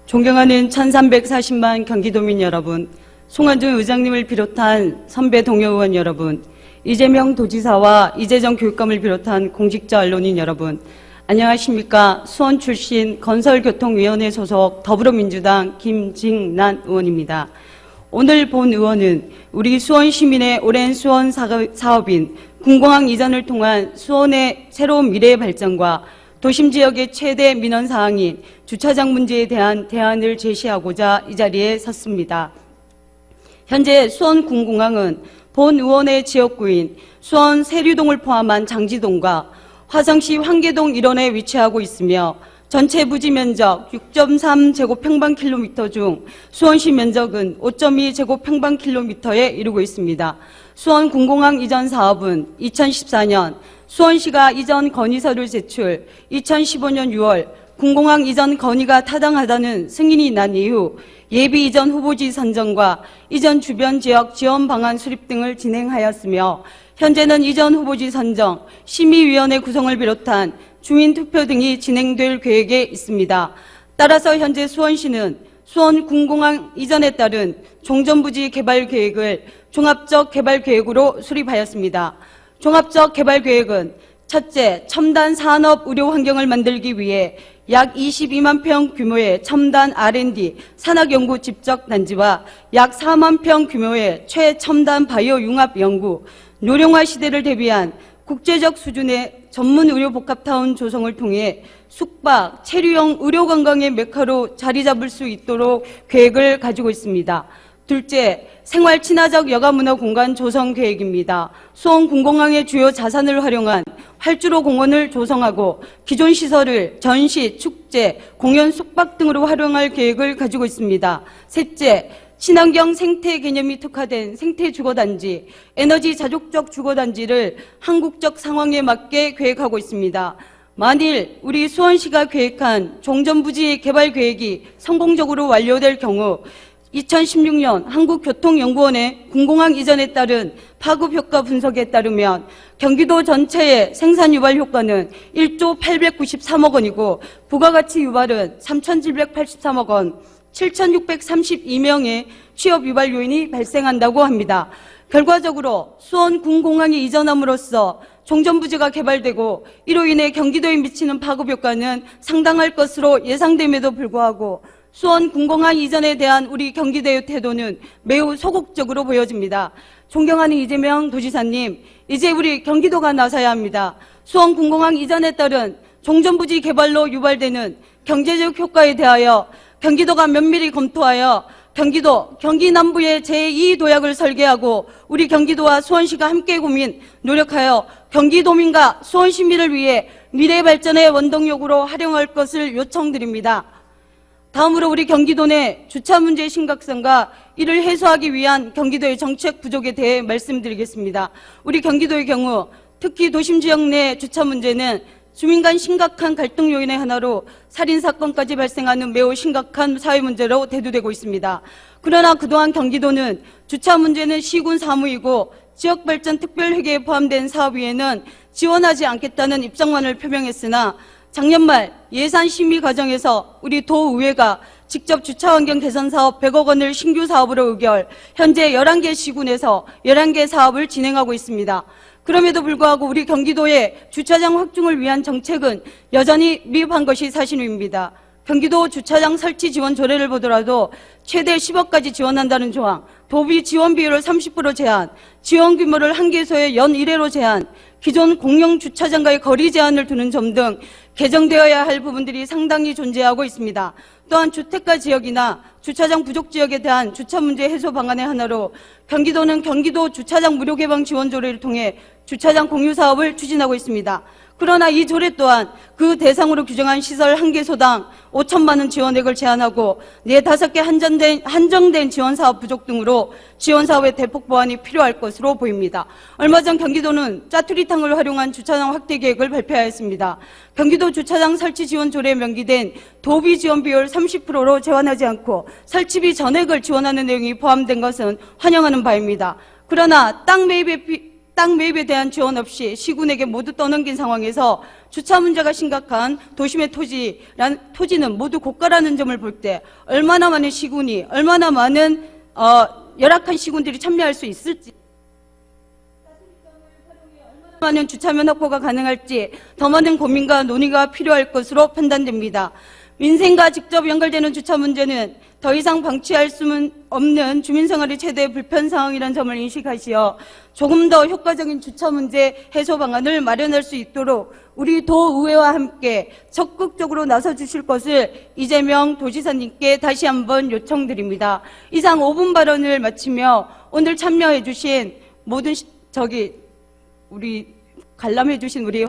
존경하는 1340만 경기도민 여러분, 송환준 의장님을 비롯한 선배 동료 의원 여러분, 이재명 도지사와 이재정 교육감을 비롯한 공직자 언론인 여러분, 안녕하십니까. 수원 출신 건설교통위원회 소속 더불어민주당 김직난 의원입니다. 오늘 본 의원은 우리 수원 시민의 오랜 수원 사업인 군공항 이전을 통한 수원의 새로운 미래의 발전과 도심 지역의 최대 민원 사항인 주차장 문제에 대한 대안을 제시하고자 이 자리에 섰습니다. 현재 수원 군공항은 본 의원의 지역구인 수원 세류동을 포함한 장지동과 화성시 환계동 일원에 위치하고 있으며 전체 부지 면적 6.3제곱평방킬로미터 중 수원시 면적은 5.2제곱평방킬로미터에 이르고 있습니다. 수원 군공항 이전 사업은 2014년 수원시가 이전 건의서를 제출, 2015년 6월 군공항 이전 건의가 타당하다는 승인이 난 이후 예비 이전 후보지 선정과 이전 주변 지역 지원 방안 수립 등을 진행하였으며 현재는 이전 후보지 선정, 심의위원회 구성을 비롯한 주민 투표 등이 진행될 계획에 있습니다. 따라서 현재 수원시는 수원 군공항 이전에 따른 종전부지 개발 계획을 종합적 개발 계획으로 수립하였습니다. 종합적 개발 계획은 첫째, 첨단 산업 의료 환경을 만들기 위해 약 22만 평 규모의 첨단 R&D 산학연구 집적단지와 약 4만 평 규모의 최첨단 바이오 융합 연구, 노령화 시대를 대비한 국제적 수준의 전문 의료 복합타운 조성을 통해 숙박, 체류형 의료관광의 메카로 자리 잡을 수 있도록 계획을 가지고 있습니다. 둘째, 생활 친화적 여가문화 공간 조성 계획입니다. 수원 군공항의 주요 자산을 활용한 활주로 공원을 조성하고 기존 시설을 전시, 축제, 공연, 숙박 등으로 활용할 계획을 가지고 있습니다. 셋째, 친환경 생태 개념이 특화된 생태 주거단지, 에너지 자족적 주거단지를 한국적 상황에 맞게 계획하고 있습니다. 만일 우리 수원시가 계획한 종전부지 개발 계획이 성공적으로 완료될 경우 2016년 한국교통연구원의 군공항 이전에 따른 파급효과 분석에 따르면 경기도 전체의 생산 유발 효과는 1조 893억 원이고 부가가치 유발은 3,783억 원, 7,632명의 취업 유발 요인이 발생한다고 합니다. 결과적으로 수원 군공항이 이전함으로써 종전부지가 개발되고 이로 인해 경기도에 미치는 파급효과는 상당할 것으로 예상됨에도 불구하고 수원 군공항 이전에 대한 우리 경기도의 태도는 매우 소극적으로 보여집니다. 존경하는 이재명 도지사님, 이제 우리 경기도가 나서야 합니다. 수원 군공항 이전에 따른 종전부지 개발로 유발되는 경제적 효과에 대하여 경기도가 면밀히 검토하여 경기 남부의 제2도약을 설계하고 우리 경기도와 수원시가 함께 고민, 노력하여 경기도민과 수원시민을 위해 미래 발전의 원동력으로 활용할 것을 요청드립니다. 다음으로 우리 경기도 내 주차 문제의 심각성과 이를 해소하기 위한 경기도의 정책 부족에 대해 말씀드리겠습니다. 우리 경기도의 경우 특히 도심 지역 내 주차 문제는 주민 간 심각한 갈등 요인의 하나로 살인사건까지 발생하는 매우 심각한 사회 문제로 대두되고 있습니다. 그러나 그동안 경기도는 주차 문제는 시군 사무이고 지역발전 특별회계에 포함된 사업위에는 지원하지 않겠다는 입장만을 표명했으나 작년 말 예산 심의 과정에서 우리 도의회가 직접 주차환경 개선 사업 100억 원을 신규 사업으로 의결, 현재 11개 시군에서 11개 사업을 진행하고 있습니다. 그럼에도 불구하고 우리 경기도의 주차장 확충을 위한 정책은 여전히 미흡한 것이 사실입니다. 경기도 주차장 설치 지원 조례를 보더라도 최대 10억까지 지원한다는 조항, 도비 지원 비율을 30% 제한, 지원 규모를 한 개소에 연 1회로 제한, 기존 공영 주차장과의 거리 제한을 두는 점 등 개정되어야 할 부분들이 상당히 존재하고 있습니다. 또한 주택가 지역이나 주차장 부족 지역에 대한 주차 문제 해소 방안의 하나로 경기도는 경기도 주차장 무료 개방 지원 조례를 통해 주차장 공유 사업을 추진하고 있습니다. 그러나 이 조례 또한 그 대상으로 규정한 시설 한 개소당 5천만 원 지원액을 제한하고 4-5개 한정된 지원사업 부족 등으로 지원사업의 대폭 보완이 필요할 것으로 보입니다. 얼마 전 경기도는 짜투리탕을 활용한 주차장 확대 계획을 발표하였습니다. 경기도 주차장 설치 지원 조례에 명기된 도비 지원 비율 30%로 제한하지 않고 설치비 전액을 지원하는 내용이 포함된 것은 환영하는 바입니다. 그러나 땅 땅 매입에 대한 지원 없이 시군에게 모두 떠넘긴 상황에서 주차 문제가 심각한 도심의 토지는 모두 고가라는 점을 볼 때 얼마나 많은 시군이, 얼마나 많은 열악한 시군들이 참여할 수 있을지, 얼마나 많은 주차면 확보가 가능할지 더 많은 고민과 논의가 필요할 것으로 판단됩니다. 민생과 직접 연결되는 주차 문제는 더 이상 방치할 수 없는 주민생활의 최대 불편 상황이라는 점을 인식하시어 조금 더 효과적인 주차 문제 해소 방안을 마련할 수 있도록 우리 도의회와 함께 적극적으로 나서 주실 것을 이재명 도지사님께 다시 한번 요청드립니다. 이상 5분 발언을 마치며 오늘 참여해 주신 모든 우리 관람해 주신 우리